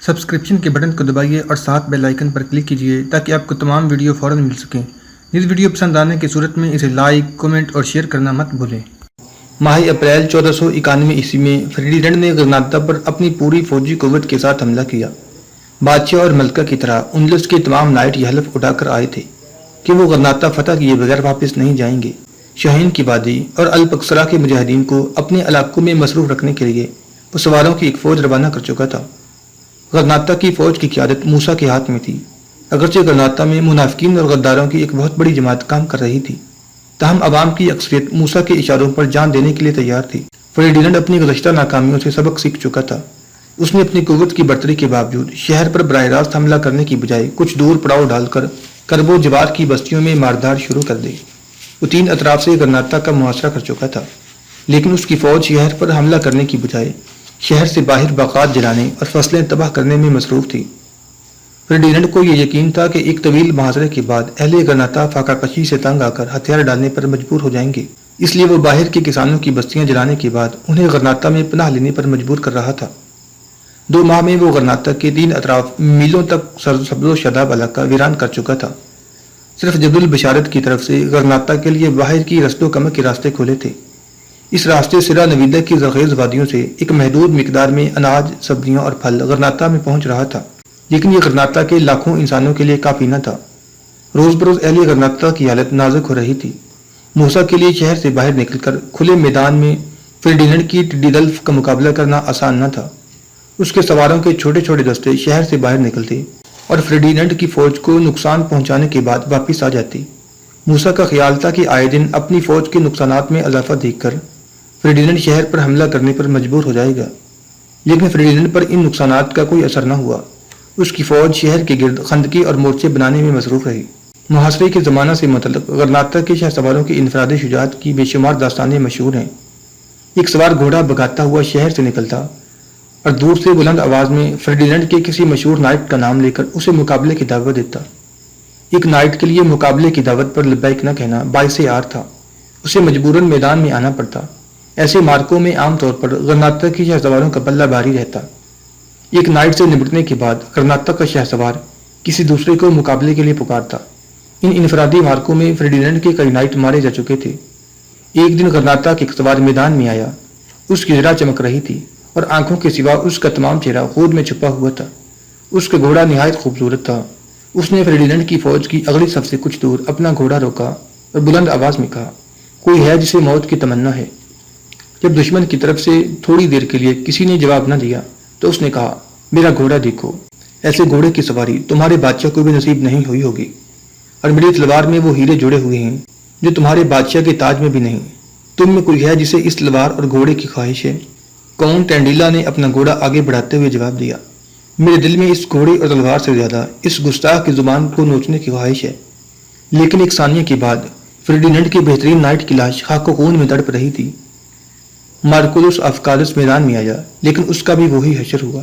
Subscription کے button کو دبائیے اور ساتھ بیل آئیکن پر کلک کیجیے تاکہ آپ کو تمام ویڈیو فوراً مل سکیں۔ اس ویڈیو پسند آنے کی صورت میں اسے لائک، کمنٹ اور شیئر کرنا مت بھولیں۔ ماہ اپریل 1491 عیسوی میں فردینڈ نے غرناطہ پر اپنی پوری فوجی قوت کے ساتھ حملہ کیا۔ بادشاہ اور ملکہ کی طرح اندلس کے تمام نائٹ یہ حلف اٹھا کر آئے تھے کہ وہ غرناطہ فتح کیے بغیر واپس نہیں جائیں گے۔ شاہین کی وادی اور البکسرا کے مجاہدین کو اپنے علاقوں میں مصروف رکھنے کے لیے وہ سواروں کی ایک فوج روانہ کر چکا تھا۔ غرناطہ کی فوج کی قیادت موسیٰ کے ہاتھ میں تھی۔ اگرچہ غرناطہ میں منافقین اور غداروں کی ایک بہت بڑی جماعت کام کر رہی تھی، تاہم عوام کی اکثریت موسیٰ کے اشاروں پر جان دینے کے لیے تیار تھی۔ فردینڈ اپنی گزشتہ ناکامیوں سے سبق سیکھ چکا تھا۔ اس نے اپنی قوت کی برتری کے باوجود شہر پر براہ راست حملہ کرنے کی بجائے کچھ دور پڑاؤ ڈال کر کرب و جوار کی بستیوں میں ماردھاڑ شروع کر دی۔ وہ 3 اطراف سے غرناطہ کا محاصرہ کر چکا تھا، لیکن اس کی فوج شہر پر حملہ کرنے کی بجائے شہر سے باہر باغات جلانے اور فصلیں تباہ کرنے میں مصروف تھی۔ فردینڈ کو یہ یقین تھا کہ ایک طویل محاصرے کے بعد اہل غرناطہ فاقہ کشی سے تنگ آ کر ہتھیار ڈالنے پر مجبور ہو جائیں گے، اس لیے وہ باہر کے کسانوں کی بستیاں جلانے کے بعد انہیں غرناطہ میں پناہ لینے پر مجبور کر رہا تھا۔ 2 ماہ میں وہ غرناطہ کے 3 اطراف میلوں تک سبز و شاداب علاقہ ویران کر چکا تھا۔ صرف جبل البشارت کی طرف سے غرناطہ کے لیے باہر کی رسد و کمک کے راستے کھولے تھے۔ اس راستے سرا نویدہ کی زرخیز وادیوں سے ایک محدود مقدار میں اناج، سبزیاں اور پھل غرناطہ میں پہنچ رہا تھا، لیکن یہ غرناطہ کے لاکھوں انسانوں کے لیے کافی نہ تھا۔ روز بروز اہل غرناطہ کی حالت نازک ہو رہی تھی۔ موسیٰ کے لیے شہر سے باہر نکل کر کھلے میدان میں فردینڈ کی ٹڈی دل کا مقابلہ کرنا آسان نہ تھا۔ اس کے سواروں کے چھوٹے چھوٹے دستے شہر سے باہر نکلتے اور فردینڈ کی فوج کو نقصان پہنچانے کے بعد واپس آ جاتی۔ موسیٰ کا خیال تھا کہ آئے دن اپنی فوج کے نقصانات میں اضافہ دیکھ کر فردینڈ شہر پر حملہ کرنے پر مجبور ہو جائے گا، لیکن فردینڈ پر ان نقصانات کا کوئی اثر نہ ہوا۔ اس کی فوج شہر کے گرد خندقیں اور مورچے بنانے میں مصروف رہی۔ محاصرے کے زمانہ سے متعلق غرناطہ کے شہ سواروں کی انفرادی شجاعت کی بے شمار داستانیں مشہور ہیں۔ ایک سوار گھوڑا بھگاتا ہوا شہر سے نکلتا اور دور سے بلند آواز میں فردینڈ کے کسی مشہور نائٹ کا نام لے کر اسے مقابلے کی دعوت دیتا۔ ایک نائٹ کے لیے مقابلے کی دعوت پر لبیک نہ کہنا باعث عار تھا، اسے مجبوراً میدان میں آنا پڑتا۔ ایسے مارکوں میں عام طور پر غرناطہ کی شہ سواروں کا پلہ بھاری رہتا۔ ایک نائٹ سے نمٹنے کے بعد غرناطہ کا شہ سوار کسی دوسرے کو مقابلے کے لیے پکارتا۔ ان انفرادی مارکوں میں فردینڈ کے کئی نائٹ مارے جا چکے تھے۔ ایک دن غرناطہ کے ایک سوار میدان میں آیا، اس کی زرہ چمک رہی تھی اور آنکھوں کے سوا اس کا تمام چہرہ خود میں چھپا ہوا تھا۔ اس کا گھوڑا نہایت خوبصورت تھا۔ اس نے فردینڈ کی فوج کی اگلی صف سے کچھ دور اپنا گھوڑا روکا اور بلند آواز میں کہا، کوئی ہے جسے موت کی تمنا ہے؟ جب دشمن کی طرف سے تھوڑی دیر کے لیے کسی نے جواب نہ دیا تو اس نے کہا، میرا گھوڑا دیکھو، ایسے گھوڑے کی سواری تمہارے بادشاہ کو بھی نصیب نہیں ہوئی ہوگی، اور میری تلوار میں وہ ہیرے جڑے ہوئے ہیں جو تمہارے بادشاہ کے تاج میں بھی نہیں۔ تم میں کوئی ہے جسے اس تلوار اور گھوڑے کی خواہش ہے؟ کاؤنٹ ٹینڈیلا نے اپنا گھوڑا آگے بڑھاتے ہوئے جواب دیا، میرے دل میں اس گھوڑے اور تلوار سے زیادہ اس گستاخ کی زبان کو نوچنے کی خواہش ہے۔ لیکن ایک ثانیہ کے بعد فردینڈ کے بہترین نائٹ کی لاش خاک و خون میں تڑپ رہی تھی۔ مارکولوس افکالس میدان میں آیا، لیکن اس کا بھی وہی حشر ہوا۔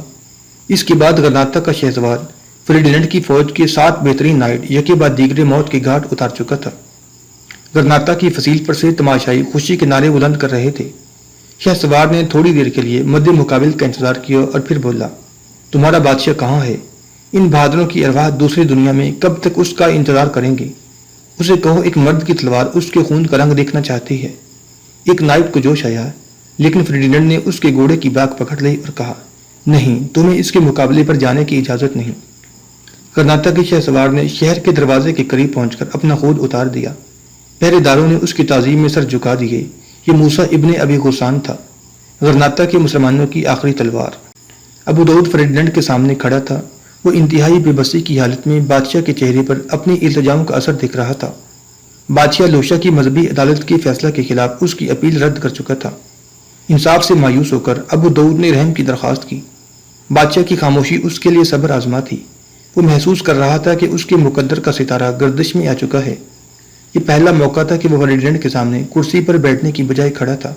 اس کے بعد غرناطہ کا شہ سوار فردینڈ کی فوج کے 7 بہترین نائٹ یکے بعد دیگرے موت کے گھاٹ اتار چکا تھا۔ غرناطہ کی فصیل پر سے تماشائی خوشی کے نعرے بلند کر رہے تھے۔ شہ سوار نے تھوڑی دیر کے لیے مد مقابل کا انتظار کیا اور پھر بولا، تمہارا بادشاہ کہاں ہے؟ ان بہادروں کی ارواح دوسری دنیا میں کب تک اس کا انتظار کریں گے؟ اسے کہو ایک مرد کی تلوار اس کے خون کا رنگ دیکھنا چاہتی ہے۔ ایک نائٹ کو جوش آیا، لیکن فردینڈ نے اس کے گھوڑے کی باگ پکڑ لی اور کہا، نہیں، تمہیں اس کے مقابلے پر جانے کی اجازت نہیں۔ غرناطہ کے شہ سوار نے شہر کے دروازے کے قریب پہنچ کر اپنا خود اتار دیا۔ پہرے داروں نے اس کی تعظیم میں سر جھکا دیے۔ یہ موسیٰ ابن ابی غسان تھا، غرناطہ کے مسلمانوں کی آخری تلوار۔ ابو داؤد فردینڈ کے سامنے کھڑا تھا۔ وہ انتہائی بے بسی کی حالت میں بادشاہ کے چہرے پر اپنی التجاؤں کا اثر دیکھ رہا تھا۔ بادشاہ لوشا کی مذہبی عدالت کے فیصلہ کے خلاف اس کی اپیل رد کر چکا تھا۔ انصاف سے مایوس ہو کر ابو داؤد نے رحم کی درخواست کی۔ بادشاہ کی خاموشی اس کے لیے صبر آزما تھی۔ وہ محسوس کر رہا تھا کہ اس کے مقدر کا ستارہ گردش میں آ چکا ہے۔ یہ پہلا موقع تھا کہ وہ فردینڈ کے سامنے کرسی پر بیٹھنے کی بجائے کھڑا تھا۔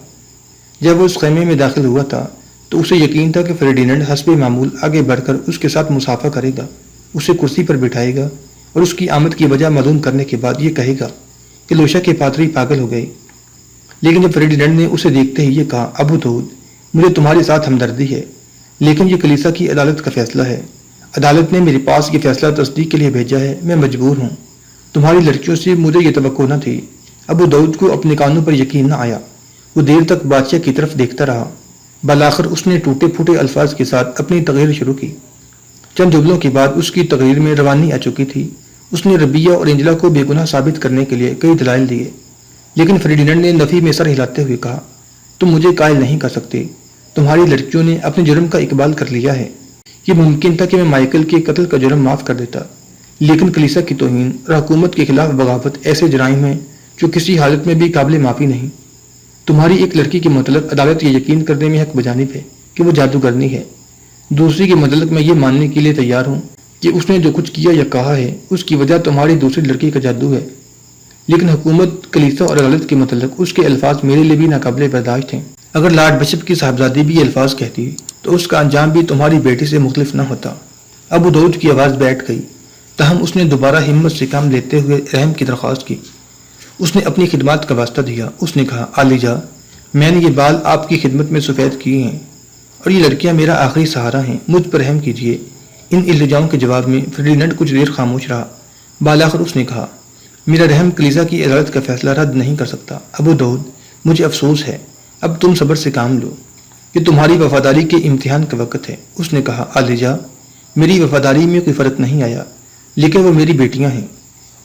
جب وہ اس خیمے میں داخل ہوا تھا تو اسے یقین تھا کہ فردینڈ حسب معمول آگے بڑھ کر اس کے ساتھ مصافحہ کرے گا، اسے کرسی پر بٹھائے گا اور اس کی آمد کی وجہ معلوم کرنے کے بعد یہ کہے گا کہ لوشا کے پادری پاگل ہو گئے۔ لیکن جب فردینڈ نے اسے دیکھتے ہی یہ کہا، ابو داؤد، مجھے تمہارے ساتھ ہمدردی ہے، لیکن یہ کلیسا کی عدالت کا فیصلہ ہے۔ عدالت نے میرے پاس یہ فیصلہ تصدیق کے لیے بھیجا ہے، میں مجبور ہوں۔ تمہاری لڑکیوں سے مجھے یہ توقع نہ تھی۔ ابو داؤد کو اپنے کانوں پر یقین نہ آیا۔ وہ دیر تک بادشاہ کی طرف دیکھتا رہا۔ بالآخر اس نے ٹوٹے پھوٹے الفاظ کے ساتھ اپنی تقریر شروع کی۔ چند جملوں کے بعد اس کی تقریر میں روانی آ چکی تھی۔ اس نے ربیہ اور اینجلا کو بے گناہ ثابت کرنے کے لیے کئی دلائل دیے، لیکن فریڈینڈ نے نفی میں سر ہلاتے ہوئے کہا، تم مجھے قائل نہیں کر سکتے۔ تمہاری لڑکیوں نے اپنے جرم کا اقبال کر لیا ہے۔ یہ ممکن تھا کہ میں مائیکل کے قتل کا جرم معاف کر دیتا، لیکن کلیسا کی توہین اور حکومت کے خلاف بغاوت ایسے جرائم ہیں جو کسی حالت میں بھی قابل معافی نہیں۔ تمہاری ایک لڑکی کے متعلق عدالت یہ یقین کرنے میں حق بجانب ہے کہ وہ جادوگرنی ہے۔ دوسری کے متعلق میں یہ ماننے کے لیے تیار ہوں کہ اس نے جو کچھ کیا یا کہا ہے اس کی وجہ تمہاری دوسری لڑکی کا جادو ہے، لیکن حکومت، کلیسا اور عدالت کے متعلق اس کے الفاظ میرے لیے بھی ناقابل برداشت ہیں۔ اگر لارڈ بشپ کی صاحبزادی بھی یہ الفاظ کہتی تو اس کا انجام بھی تمہاری بیٹی سے مختلف نہ ہوتا۔ ابو داؤد کی آواز بیٹھ گئی، تاہم اس نے دوبارہ ہمت سے کام لیتے ہوئے رحم کی درخواست کی۔ اس نے اپنی خدمات کا واسطہ دیا۔ اس نے کہا، عالیجا، میں نے یہ بال آپ کی خدمت میں سفید کیے ہیں اور یہ لڑکیاں میرا آخری سہارا ہیں، مجھ پر رحم کیجیے۔ ان التجاؤں کے جواب میں فریڈینڈ کچھ دیر خاموش رہا۔ بالآخر اس نے کہا، میرا رحم کلیسا کی عدالت کا فیصلہ رد نہیں کر سکتا۔ ابو داؤد، مجھے افسوس ہے، اب تم صبر سے کام لو، یہ تمہاری وفاداری کے امتحان کا وقت ہے۔ اس نے کہا، عالیجا، میری وفاداری میں کوئی فرق نہیں آیا، لیکن وہ میری بیٹیاں ہیں۔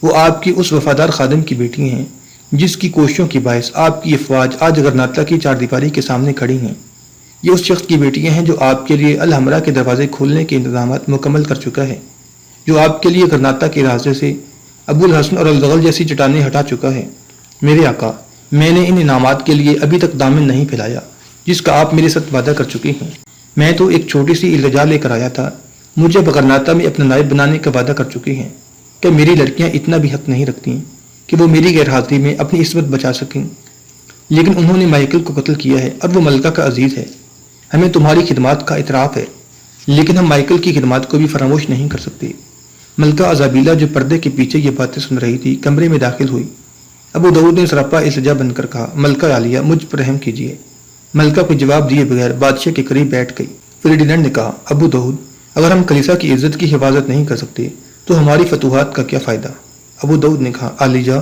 وہ آپ کی اس وفادار خادم کی بیٹی ہیں جس کی کوششوں کی باعث آپ کی افواج آج غرناطہ کی چاردیواری کے سامنے کھڑی ہیں۔ یہ اس شخص کی بیٹیاں ہیں جو آپ کے لیے الحمرا کے دروازے کھولنے کے انتظامات مکمل کر چکا ہے، جو آپ کے لیے غرناطہ کے راستے سے ابو الحسن اور الزغل جیسی چٹانیں ہٹا چکا ہے۔ میرے آقا، میں نے ان انعامات کے لیے ابھی تک دامن نہیں پھیلایا جس کا آپ میرے ساتھ وعدہ کر چکے ہیں۔ میں تو ایک چھوٹی سی التجا لے کر آیا تھا، مجھے غرناطہ میں اپنا نائب بنانے کا وعدہ کر چکی ہیں۔ کہ میری لڑکیاں اتنا بھی حق نہیں رکھتی کہ وہ میری غیر حاضری میں اپنی عصمت بچا سکیں، لیکن انہوں نے مائیکل کو قتل کیا ہے اور وہ ملکہ کا عزیز ہے۔ ہمیں تمہاری خدمات کا اعتراف ہے، لیکن ہم مائیکل کی خدمات کو بھی فراموش نہیں کر سکتے۔ ملکہ ازابیلا جو پردے کے پیچھے یہ باتیں سن رہی تھی کمرے میں داخل ہوئی۔ ابو داؤد نے سراپا التجا بن کر کہا، ملکہ عالیہ، مجھ پر رحم کیجیے۔ ملکہ کو جواب دیے بغیر بادشاہ کے قریب بیٹھ گئی۔ فریڈینڈ نے کہا، ابو داؤد، اگر ہم کلیسا کی عزت کی حفاظت نہیں کر سکتے تو ہماری فتوحات کا کیا فائدہ؟ ابو داؤد نے کہا، عالیجا،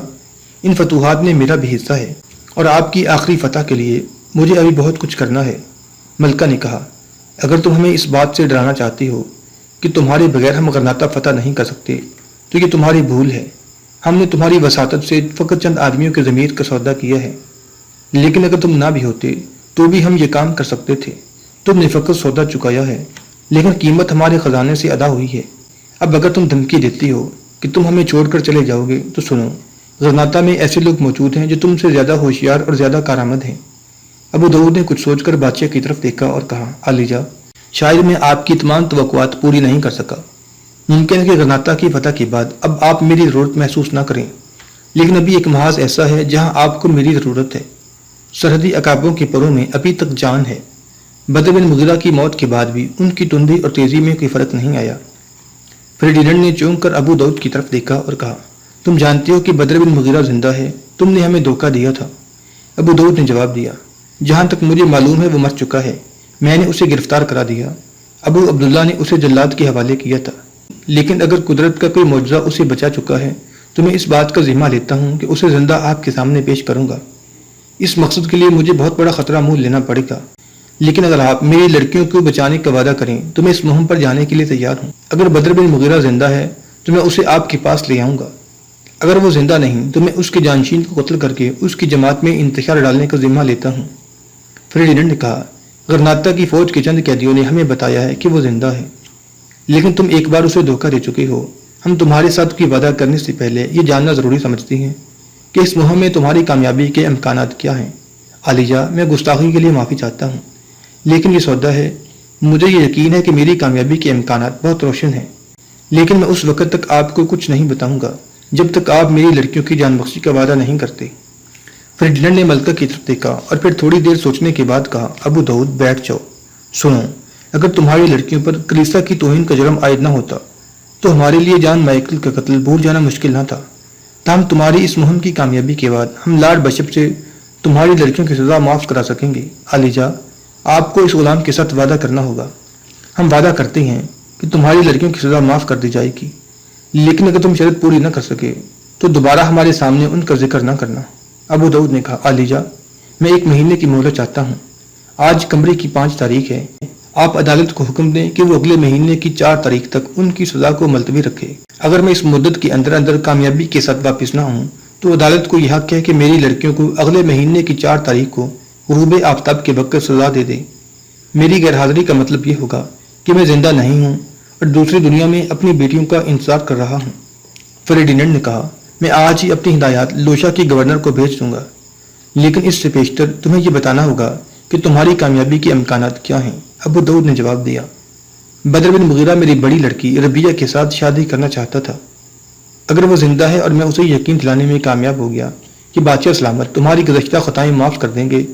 ان فتوحات میں میرا بھی حصہ ہے اور آپ کی آخری فتح کے لیے مجھے ابھی بہت کچھ کرنا ہے۔ ملکہ نے کہا، اگر تم ہمیں اس بات سے ڈرانا چاہتی ہو کہ تمہارے بغیر ہم غرناطہ فتح نہیں کر سکتے تو یہ تمہاری بھول ہے۔ ہم نے تمہاری وساطت سے فقط چند آدمیوں کے ضمیر کا سودا کیا ہے، لیکن اگر تم نہ بھی ہوتے تو بھی ہم یہ کام کر سکتے تھے۔ تم نے فقط سودا چکایا ہے، لیکن قیمت ہمارے خزانے سے ادا ہوئی ہے۔ اب اگر تم دھمکی دیتی ہو کہ تم ہمیں چھوڑ کر چلے جاؤ گے تو سنو، غرناطہ میں ایسے لوگ موجود ہیں جو تم سے زیادہ ہوشیار اور زیادہ کارآمد ہیں۔ ابو داؤد نے کچھ سوچ کر بادشاہ کی طرف دیکھا اور کہا، عالیجا، شاید میں آپ کی تمام توقعات پوری نہیں کر سکا۔ ممکن ہے کہ غرناطہ کی فتح کے بعد اب آپ میری ضرورت محسوس نہ کریں، لیکن ابھی ایک محاذ ایسا ہے جہاں آپ کو میری ضرورت ہے۔ سرحدی عقابوں کے پروں میں ابھی تک جان ہے۔ بدر بن مغیرہ کی موت کے بعد بھی ان کی تندی اور تیزی میں کوئی فرق نہیں آیا۔ فریڈینڈ نے چونک کر ابو داؤد کی طرف دیکھا اور کہا، تم جانتے ہو کہ بدر بن مغیرہ زندہ ہے، تم نے ہمیں دھوکہ دیا تھا۔ ابو داؤد نے جواب دیا، جہاں تک مجھے معلوم ہے وہ مر چکا ہے، میں نے اسے گرفتار کرا دیا۔ ابو عبداللہ نے اسے جلاد کے حوالے کیا تھا، لیکن اگر قدرت کا کوئی معجزہ اسے بچا چکا ہے تو میں اس بات کا ذمہ لیتا ہوں کہ اسے زندہ آپ کے سامنے پیش کروں گا۔ اس مقصد کے لیے مجھے بہت بڑا خطرہ مول لینا پڑے گا، لیکن اگر آپ میری لڑکیوں کو بچانے کا وعدہ کریں تو میں اس مہم پر جانے کے لیے تیار ہوں۔ اگر بدر بن مغیرہ زندہ ہے تو میں اسے آپ کے پاس لے آؤں گا، اگر وہ زندہ نہیں تو میں اس کے جانشین کو قتل کر کے اس کی جماعت میں انتشار ڈالنے کا ذمہ لیتا ہوں۔ فریڈینڈ نے کہا، غرناطہ کی فوج کے چند قیدیوں نے ہمیں بتایا ہے کہ وہ زندہ ہے، لیکن تم ایک بار اسے دھوکہ دے چکے ہو۔ ہم تمہارے ساتھ کوئی وعدہ کرنے سے پہلے یہ جاننا ضروری سمجھتے ہیں کہ اس مہم میں تمہاری کامیابی کے امکانات کیا ہیں۔ عالیجا، میں گستاخی کے لیے معافی چاہتا ہوں، لیکن یہ سودا ہے۔ مجھے یہ یقین ہے کہ میری کامیابی کے امکانات بہت روشن ہیں، لیکن میں اس وقت تک آپ کو کچھ نہیں بتاؤں گا جب تک آپ میری لڑکیوں کی جان بخشی کا وعدہ نہیں کرتے۔ فریڈینڈ نے ملکہ کی طرف دیکھا اور پھر تھوڑی دیر سوچنے کے بعد کہا، ابو داؤد، بیٹھ جاؤ۔ سنو، اگر تمہاری لڑکیوں پر کلیسا کی توہین کا جرم عائد نہ ہوتا تو ہمارے لیے جان مائیکل کا قتل بھول جانا مشکل نہ تھا۔ تاہم تمہاری اس مہم کی کامیابی کے بعد ہم لارڈ بشپ سے تمہاری لڑکیوں کی سزا معاف کرا سکیں گے۔ عالیجا، آپ کو اس غلام کے ساتھ وعدہ کرنا ہوگا ہم وعدہ کرتے ہیں کہ تمہاری لڑکیوں کی سزا معاف کر دی جائے گی، لیکن اگر تم شرط پوری نہ کر سکے تو دوبارہ ہمارے سامنے ان کا ذکر نہ کرنا۔ ابو داؤد نے کہا، عالیجا، میں 1 مہینے کی مہلت چاہتا ہوں۔ آج قمری کی 5 تاریخ ہے۔ آپ عدالت کو حکم دیں کہ وہ اگلے مہینے کی 4 تاریخ تک ان کی سزا کو ملتوی رکھے۔ اگر میں اس مدت کے اندر اندر کامیابی کے ساتھ واپس نہ ہوں تو عدالت کو یہ حق ہے کہ میری لڑکیوں کو اگلے مہینے کی 4 تاریخ کو غروب آفتاب کے وقت سزا دے دے۔ میری غیر حاضری کا مطلب یہ ہوگا کہ میں زندہ نہیں ہوں اور دوسری دنیا میں اپنی بیٹیوں کا انتظار کر رہا ہوں۔ فریڈینڈ نے کہا، میں آج ہی اپنی ہدایات لوشا کے گورنر کو بھیج دوں گا، لیکن اس سے پیشتر تمہیں یہ بتانا ہوگا کہ تمہاری کامیابی کے امکانات کیا ہیں۔ ابو داؤد نے جواب دیا، بدر بن مغیرہ میری بڑی لڑکی ربیہ کے ساتھ شادی کرنا چاہتا تھا۔ اگر وہ زندہ ہے اور میں اسے یقین دلانے میں کامیاب ہو گیا کہ بادشاہ سلامت تمہاری گزشتہ خطائیں معاف کر دیں گے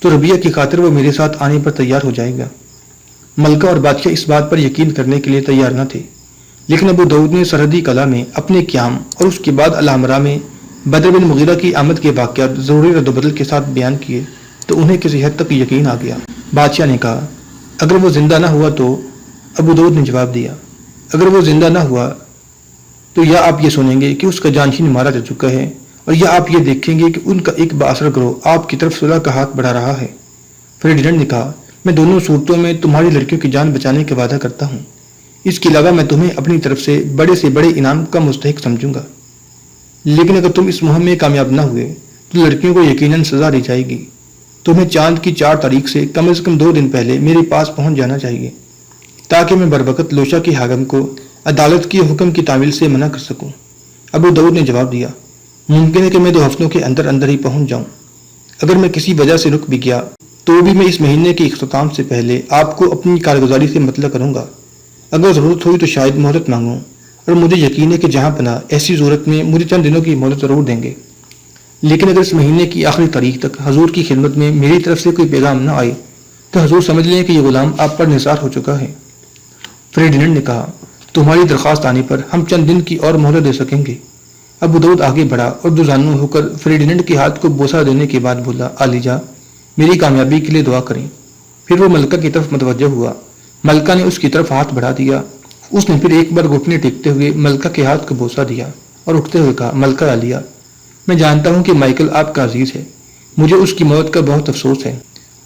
تو ربیہ کی خاطر وہ میرے ساتھ آنے پر تیار ہو جائے گا۔ ملکہ اور بادشاہ اس بات پر یقین کرنے کے لیے تیار نہ تھے، لیکن ابو داؤد نے سرحدی قلعہ میں اپنے قیام اور اس کے بعد الحمرا میں بدر بن مغیرہ کی آمد کے واقعات ضروری رد و بدل کے ساتھ بیان کیے تو انہیں کسی حد تک یقین آ گیا۔ بادشاہ نے کہا، اگر وہ زندہ نہ ہوا تو؟ ابو داؤد نے جواب دیا، اگر وہ زندہ نہ ہوا تو یا آپ یہ سنیں گے کہ اس کا جانشین مارا جا چکا ہے، اور یا آپ یہ دیکھیں گے کہ ان کا ایک بااثر گروہ آپ کی طرف صلح کا ہاتھ بڑھا رہا ہے۔ فریڈینڈ نے کہا، میں دونوں صورتوں میں تمہاری لڑکیوں کی جان بچانے کا وعدہ کرتا ہوں۔ اس کے علاوہ میں تمہیں اپنی طرف سے بڑے انعام کا مستحق سمجھوں گا، لیکن اگر تم اس مہم میں کامیاب نہ ہوئے تو لڑکیوں کو یقیناً سزا دی جائے گی۔ تمہیں چاند کی 4 تاریخ سے کم 2 دن پہلے میرے پاس پہنچ جانا چاہیے تاکہ میں بروقت لوشا کے حاکم کو عدالت کی حکم کی تعمیل سے منع کر سکوں۔ ابو داؤد نے جواب دیا، ممکن ہے کہ میں 2 ہفتوں کے اندر اندر ہی پہنچ جاؤں۔ اگر میں کسی وجہ سے رک بھی گیا تو بھی میں اس مہینے کے اختتام سے پہلے آپ کو اپنی کارگزاری سے مطلع کروں گا۔ اگر ضرورت ہوئی تو شاید مہلت مانگوں، اور مجھے یقین ہے کہ جہاں پناہ ایسی صورت میں مجھے چند دنوں کی مہلت ضرور دیں گے، لیکن اگر اس مہینے کی آخری تاریخ تک حضور کی خدمت میں میری طرف سے کوئی پیغام نہ آئے تو حضور سمجھ لیں کہ یہ غلام آپ پر نثار ہو چکا ہے۔ فریڈینڈ نے کہا، تمہاری درخواست آنے پر ہم چند دن کی اور مہلت دے سکیں گے۔ ابو داؤد آگے بڑھا اور دوزانو ہو کر فریڈینڈ کے ہاتھ کو بوسہ دینے کے بعد بولا، عالیجا، میری کامیابی کے لیے دعا کریں۔ پھر وہ ملکہ کی طرف متوجہ ہوا۔ ملکہ نے اس کی طرف ہاتھ بڑھا دیا۔ اس نے پھر ایک بار گھٹنے ٹیکتے ہوئے ملکہ کے ہاتھ کو بوسہ دیا اور اٹھتے ہوئے کہا، ملکہ عالیہ، میں جانتا ہوں کہ مائیکل آپ کا عزیز ہے، مجھے اس کی موت کا بہت افسوس ہے۔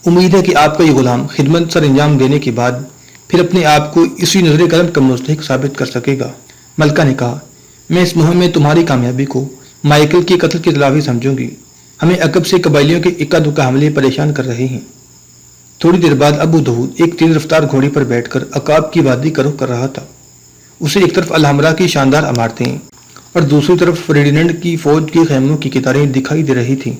امید ہے کہ آپ کا یہ غلام خدمت سر انجام دینے کے بعد پھر اپنے آپ کو اسی نظر کرم کا مستحق ثابت کر سکے گا۔ ملکہ نے کہا، میں اس مہم میں تمہاری کامیابی کو مائیکل کے قتل کی تلافی سمجھوں گی۔ ہمیں عقب سے قبائلیوں کے اکا دکا حملے پریشان کر رہے ہیں۔ تھوڑی دیر بعد ابو داؤد ایک تیز رفتار گھوڑے پر بیٹھ کر عقاب کی وادی کا رخ کر رہا تھا۔ اسے ایک طرف الحمرا کی شاندار عمارتیں اور دوسری طرف فریڈینڈ کی فوج کے خیموں کی قطاریں دکھائی دے رہی تھیں،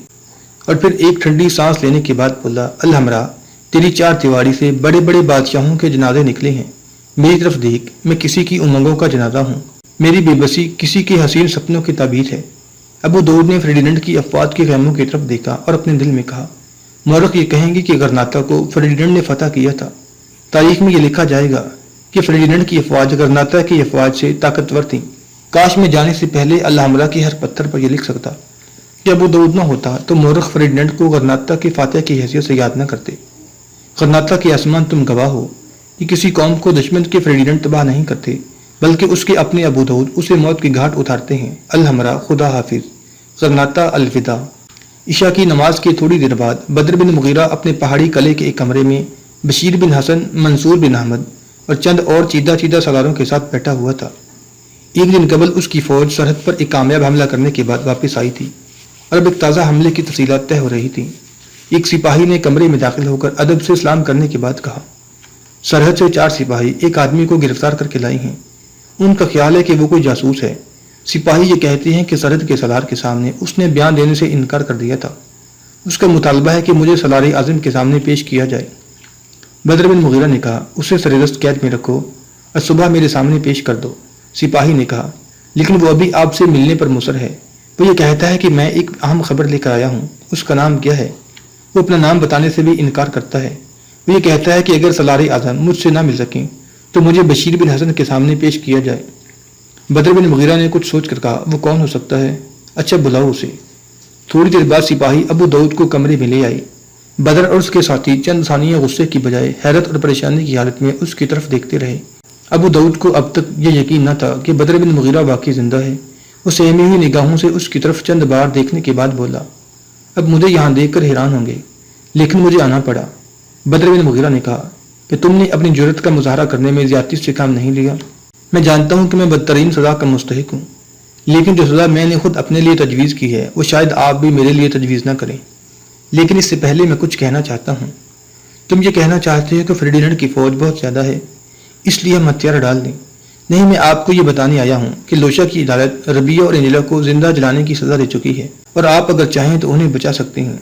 اور پھر ایک ٹھنڈی سانس لینے کے بعد بولا، الحمرا، تیری 4 دیواری سے بڑے بڑے بادشاہوں کے جنازے نکلے ہیں، میری طرف دیکھ، میں کسی کی امنگوں کا جنازہ ہوں، میری بے بسی کسی کے حسین سپنوں کی تعبیر ہے۔ ابو داؤد نے فریڈینڈ کی افواج کے خیموں کی طرف دیکھا اور اپنے دل میں کہا، مورخ یہ کہیں گے کہ غرناطہ کو فریڈینڈ نے فتح کیا تھا۔ تاریخ میں یہ لکھا جائے گا کہ فریڈینڈ کی افواج غرناطہ کی افواج سے طاقتور تھیں۔ کاش میں جانے سے پہلے الحمرا کے ہر پتھر پر یہ لکھ سکتا کہ ابو داؤد نہ ہوتا تو مورخ فریڈینڈ کو غرناطہ کے فاتح کی حیثیت سے یاد نہ کرتے۔ غرناطہ کے آسمان تم گواہ ہو کہ کسی قوم کو دشمن کے فریڈینڈ تباہ نہیں کرتے، بلکہ اس کے اپنے ابو داؤد اسے موت کی گھاٹ اتارتے ہیں۔ الحمرا، خدا حافظ، غرناطہ، الوداع۔ عشاء کی نماز کے تھوڑی دیر بعد بدر بن مغیرہ اپنے پہاڑی قلعے کے ایک کمرے میں بشیر بن حسن، منصور بن احمد اور چند اور چیدہ سالاروں کے ساتھ بیٹھا ہوا تھا۔ ایک دن قبل اس کی فوج سرحد پر ایک کامیاب حملہ کرنے کے بعد واپس آئی تھی اور اب ایک تازہ حملے کی تفصیلات طے ہو رہی تھیں۔ ایک سپاہی نے کمرے میں داخل ہو کر ادب سے سلام کرنے کے بعد کہا، سرحد سے 4 سپاہی ایک آدمی کو گرفتار کر کے لائے ہیں، ان کا خیال ہے کہ وہ کوئی جاسوس ہے۔ سپاہی یہ کہتے ہیں کہ سرحد کے سالار کے سامنے اس نے بیان دینے سے انکار کر دیا تھا، اس کا مطالبہ ہے کہ مجھے سالار اعظم کے سامنے پیش کیا جائے۔ بدر بن مغیرہ نے کہا، اسے سردست قید میں رکھو اور صبح میرے سامنے پیش کر دو۔ سپاہی نے کہا، لیکن وہ ابھی آپ سے ملنے پر مصر ہے، وہ یہ کہتا ہے کہ میں ایک اہم خبر لے کر آیا ہوں۔ اس کا نام کیا ہے؟ وہ اپنا نام بتانے سے بھی انکار کرتا ہے۔ وہ یہ کہتا ہے کہ اگر سالار اعظم مجھ سے نہ مل سکیں تو مجھے بشیر بن حسن کے سامنے پیش کیا جائے۔ بدر بن مغیرہ نے کچھ سوچ کر کہا، وہ کون ہو سکتا ہے؟ اچھا بلاؤ اسے۔ تھوڑی دیر بعد سپاہی ابو داؤد کو کمرے میں لے آئے۔ بدر اور اس کے ساتھی چند ثانیہ غصے کی بجائے حیرت اور پریشانی کی حالت میں اس کی طرف دیکھتے رہے۔ ابو داؤد کو اب تک یہ یقین نہ تھا کہ بدر بن مغیرہ واقعی زندہ ہے۔ وہ سہمی ہوئی نگاہوں سے اس کی طرف چند بار دیکھنے کے بعد بولا، اب مجھے یہاں دیکھ کر حیران ہوں گے، لیکن مجھے آنا پڑا۔ بدر بن مغیرہ نے کہا کہ تم نے اپنی جرت کا مظاہرہ کرنے میں زیادتی سے کام نہیں لیا۔ میں جانتا ہوں کہ میں بدترین سزا کا مستحق ہوں، لیکن جو سزا میں نے خود اپنے لیے تجویز کی ہے وہ شاید آپ بھی میرے لیے تجویز نہ کریں۔ لیکن اس سے پہلے میں کچھ کہنا چاہتا ہوں۔ تم یہ کہنا چاہتے ہو کہ فردینڈ کی فوج بہت زیادہ ہے، اس لیے ہم ہتھیار ڈال دیں؟ نہیں، میں آپ کو یہ بتانے آیا ہوں کہ لوشا کی عدالت ربیہ اور انجلا کو زندہ جلانے کی سزا دے چکی ہے، اور آپ اگر چاہیں تو انہیں بچا سکتے ہیں۔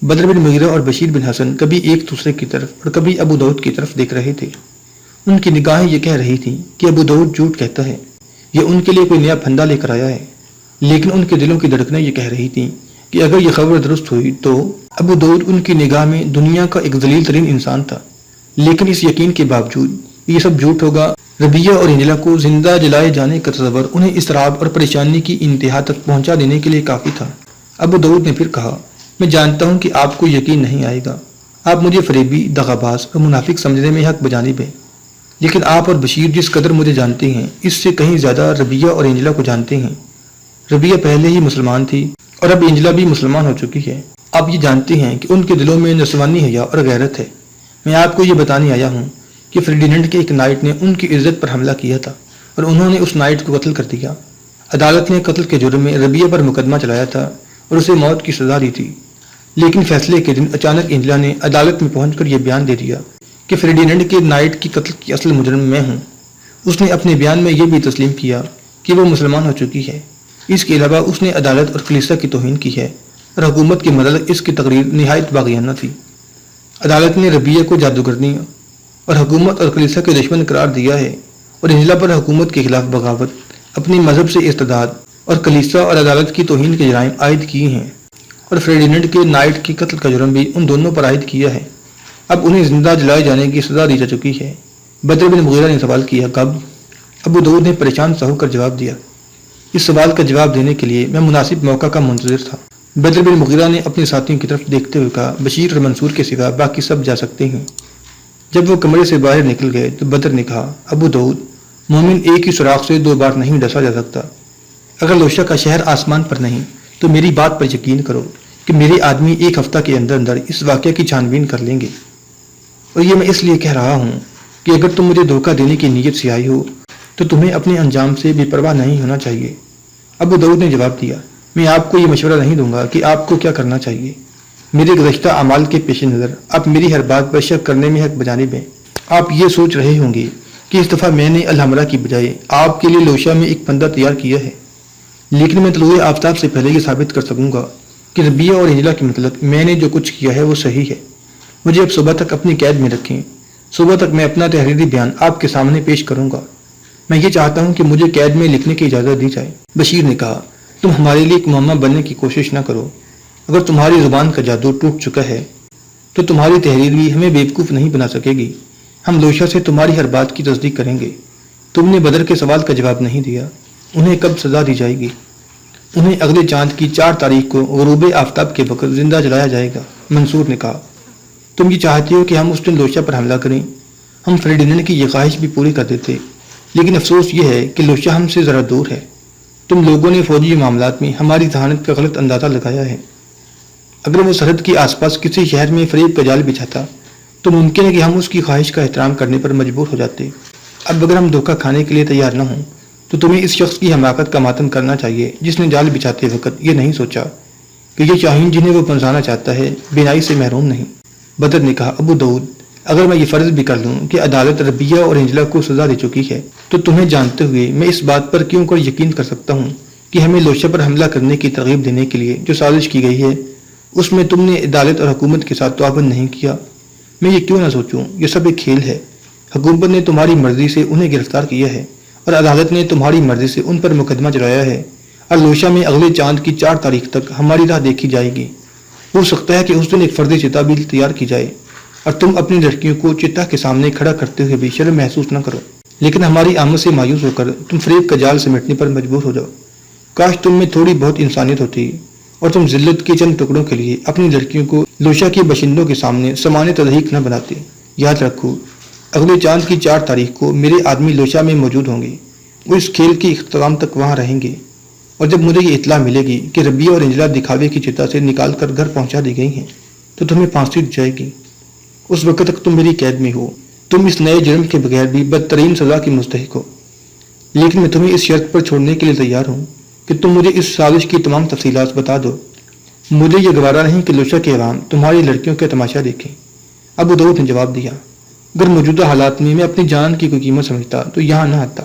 بدر بن مغیرہ اور بشیر بن حسن کبھی ایک دوسرے کی طرف اور کبھی ابو داؤد کی طرف دیکھ رہے تھے۔ ان کی نگاہیں یہ کہہ رہی تھیں کہ ابو داؤد جھوٹ کہتا ہے، یہ ان کے لیے کوئی نیا پھندا لے کر آیا ہے، لیکن ان کے دلوں کی دھڑکنیں یہ کہہ رہی تھیں کہ اگر یہ خبر درست ہوئی تو ابو داؤد ان کی نگاہ میں دنیا کا ایک ذلیل ترین انسان تھا۔ لیکن اس یقین کے باوجود یہ سب جھوٹ ہوگا۔ ربیہ اور انجلا کو زندہ جلائے جانے کا تصور انہیں اضطراب اور پریشانی کی انتہا تک پہنچا دینے کے لیے کافی تھا۔ ابو داؤد نے پھر کہا، میں جانتا ہوں کہ آپ کو یقین نہیں آئے گا، آپ مجھے فریبی، دغاباز اور منافق سمجھنے میں حق بجانب ہیں، لیکن آپ اور بشیر جس قدر مجھے جانتے ہیں اس سے کہیں زیادہ ربیہ اور انجلا کو جانتے ہیں۔ ربیہ پہلے ہی مسلمان تھی اور اب انجلا بھی مسلمان ہو چکی ہے۔ آپ یہ جانتے ہیں کہ ان کے دلوں میں نسوانی حیا اور غیرت ہے۔ میں آپ کو یہ بتانے آیا ہوں کہ فردینڈ کے ایک نائٹ نے ان کی عزت پر حملہ کیا تھا اور انہوں نے اس نائٹ کو قتل کر دیا۔ عدالت نے قتل کے جرم میں ربیہ پر مقدمہ چلایا تھا اور اسے موت کی سزا دی تھی، لیکن فیصلے کے دن اچانک انجلا نے عدالت میں پہنچ کر یہ بیان دے دیا کہ فردینڈ کے نائٹ کی قتل کی اصل مجرم میں ہوں۔ اس نے اپنے بیان میں یہ بھی تسلیم کیا کہ وہ مسلمان ہو چکی ہے۔ اس کے علاوہ اس نے عدالت اور کلیسا کی توہین کی ہے اور حکومت کے متعلق اس کی تقریر نہایت باغیانہ تھی۔ عدالت نے ربیہ کو جادوگرنی اور حکومت اور کلیسا کے دشمن قرار دیا ہے اور انجلا پر حکومت کے خلاف بغاوت، اپنی مذہب سے ارتداد اور کلیسا اور عدالت کی توہین کے جرائم عائد کیے ہیں، اور فردینڈ کے نائٹ کی قتل کا جرم بھی ان دونوں پر عائد کیا ہے۔ اب انہیں زندہ جلائے جانے کی سزا دی جا چکی ہے۔ بدر بن مغیرہ نے سوال کیا، کب؟ ابو داؤد نے پریشان سا ہو کر جواب دیا، اس سوال کا جواب دینے کے لیے میں مناسب موقع کا منتظر تھا۔ بدر بن مغیرہ نے اپنے ساتھیوں کی طرف دیکھتے ہوئے کہا، بشیر اور منصور کے سوا باقی سب جا سکتے ہیں۔ جب وہ کمرے سے باہر نکل گئے تو بدر نے کہا، ابو داؤد، مومن ایک ہی سوراخ سے 2 بار نہیں ڈسا جا سکتا۔ اگر لوشا کا شہر آسمان پر نہیں تو میری بات پر یقین کرو کہ میرے آدمی 1 ہفتہ کے اندر اندر اس واقعے کی چھان بین کر لیں گے، اور یہ میں اس لیے کہہ رہا ہوں کہ اگر تم مجھے دھوکہ دینے کی نیت سے آئی ہو تو تمہیں اپنے انجام سے بے پرواہ نہیں ہونا چاہیے۔ ابو داؤد نے جواب دیا، میں آپ کو یہ مشورہ نہیں دوں گا کہ آپ کو کیا کرنا چاہیے۔ میرے گزشتہ اعمال کے پیش نظر آپ میری ہر بات پر شک کرنے میں حق بجانب ہیں۔ آپ یہ سوچ رہے ہوں گے کہ اس دفعہ میں نے الحمرہ کی بجائے آپ کے لیے لوشا میں ایک پندہ تیار کیا ہے، لیکن میں طلوع آفتاب سے پہلے یہ ثابت کر سکوں گا کہ ربیہ اور انجلا کے متعلق میں نے جو کچھ کیا ہے وہ صحیح ہے۔ مجھے اب صبح تک اپنی قید میں رکھیں، صبح تک میں اپنا تحریری بیان آپ کے سامنے پیش کروں گا۔ میں یہ چاہتا ہوں کہ مجھے قید میں لکھنے کی اجازت دی جائے۔ بشیر نے کہا، تم ہمارے لیے ایک معمہ بننے کی کوشش نہ کرو۔ اگر تمہاری زبان کا جادو ٹوٹ چکا ہے تو تمہاری تحریر بھی ہمیں بیوقوف نہیں بنا سکے گی۔ ہم لوشا سے تمہاری ہر بات کی تصدیق کریں گے۔ تم نے بدر کے سوال کا جواب نہیں دیا، انہیں کب سزا دی جائے گی؟ انہیں اگلے چاند کی 4 تاریخ کو غروب آفتاب کے وقت زندہ جلایا جائے گا، منصور نے کہا۔ تم یہ چاہتے ہو کہ ہم اس دن لوشا پر حملہ کریں؟ ہم فردینڈ کی یہ خواہش بھی پوری کر دیتے، لیکن افسوس یہ ہے کہ لوشا ہم سے ذرا دور ہے۔ تم لوگوں نے فوجی معاملات میں ہماری ذہانت کا غلط اندازہ لگایا ہے۔ اگر وہ سرحد کے آس پاس کسی شہر میں فریب کا جال بچھاتا تو ممکن ہے کہ ہم اس کی خواہش کا احترام کرنے پر مجبور ہو جاتے۔ اب اگر ہم دھوکہ کھانے کے لیے تیار نہ ہوں تو تمہیں اس شخص کی حماقت کا ماتم کرنا چاہیے جس نے جال بچھاتے وقت یہ نہیں سوچا کہ یہ شاہین جنہیں وہ پنسانا چاہتا ہے بینائی سے محروم نہیں۔ بدر نے کہا، ابو داؤد، اگر میں یہ فرض بھی کر لوں کہ عدالت ربیہ اور انجلا کو سزا دے چکی ہے تو تمہیں جانتے ہوئے میں اس بات پر کیوں کر یقین کر سکتا ہوں کہ ہمیں لوشا پر حملہ کرنے کی ترغیب دینے کے لیے جو سازش کی گئی ہے اس میں تم نے عدالت اور حکومت کے ساتھ تعاون نہیں کیا۔ میں یہ کیوں نہ سوچوں، یہ سب ایک کھیل ہے۔ حکومت نے تمہاری مرضی سے انہیں گرفتار کیا ہے اور عدالت نے تمہاری مرضی سے ان پر مقدمہ چلایا ہے، اور لوشا میں اگلے چاند کی 4 تاریخ تک ہماری راہ دیکھی جائے گی۔ ہو سکتا ہے کہ اس دن ایک فردی چتا بھی تیار کی جائے اور تم اپنی لڑکیوں کو چتا کے سامنے کھڑا کرتے ہوئے بھی شرم محسوس نہ کرو، لیکن ہماری آمد سے مایوس ہو کر تم فریب کا جال سمیٹنے پر مجبور ہو جاؤ۔ کاش تم میں تھوڑی بہت انسانیت ہوتی اور تم ذلت کے چند ٹکڑوں کے لیے اپنی لڑکیوں کو لوشا کے باشندوں کے سامنے سامان تضحیق نہ بناتے۔ یاد رکھو، اگلے چاند کی 4 تاریخ کو میرے آدمی لوشا میں موجود ہوں گے۔ وہ اس کھیل کے اختتام تک وہاں رہیں گے، اور جب مجھے یہ اطلاع ملے گی کہ ربیہ اور انجلا دکھاوے کی چتا سے نکال کر گھر پہنچا دی گئی ہیں تو تمہیں پھانسی دی جائے گی۔ اس وقت تک تم میری قید میں ہو۔ تم اس نئے جرم کے بغیر بھی بدترین سزا کی مستحق ہو، لیکن میں تمہیں اس شرط پر چھوڑنے کے لیے تیار ہوں کہ تم مجھے اس سازش کی تمام تفصیلات بتا دو۔ مجھے یہ گوارا نہیں کہ لوشا کے عوام تمہاری لڑکیوں کا تماشا دیکھیں۔ ابو داؤد نے جواب دیا، اگر موجودہ حالات میں اپنی جان کی کوئی قیمت سمجھتا تو یہاں نہ آتا۔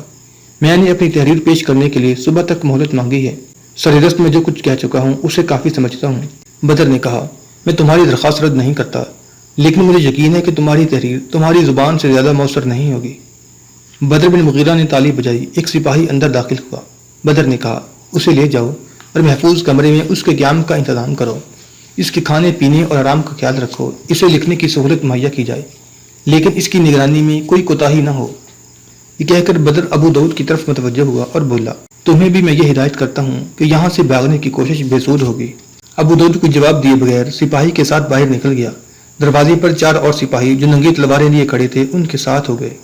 میں نے اپنی تحریر پیش کرنے کے لیے صبح تک مہلت مانگی ہے۔ سررست میں جو کچھ کہہ چکا ہوں اسے کافی سمجھتا ہوں۔ بدر نے کہا، میں تمہاری درخواست رد نہیں کرتا، لیکن مجھے یقین ہے کہ تمہاری تحریر تمہاری زبان سے زیادہ مؤثر نہیں ہوگی۔ بدر بن مغیرہ نے تالی بجائی۔ ایک سپاہی اندر داخل ہوا۔ بدر نے کہا، اسے لے جاؤ اور محفوظ کمرے میں اس کے قیام کا انتظام کرو۔ اس کے کھانے پینے اور آرام کا خیال رکھو۔ اسے لکھنے کی سہولت مہیا کی جائے، لیکن اس کی نگرانی میں کوئی کوتاہی نہ ہو۔ یہ کہہ کر بدر ابو داؤد کی طرف متوجہ ہوا اور بولا، تمہیں بھی میں یہ ہدایت کرتا ہوں کہ یہاں سے بھاگنے کی کوشش بے سود ہوگی۔ ابو داؤد کو جواب دیے بغیر سپاہی کے ساتھ باہر نکل گیا۔ دروازے پر 4 اور سپاہی جو ننگی تلواریں لیے کھڑے تھے ان کے ساتھ ہو گئے۔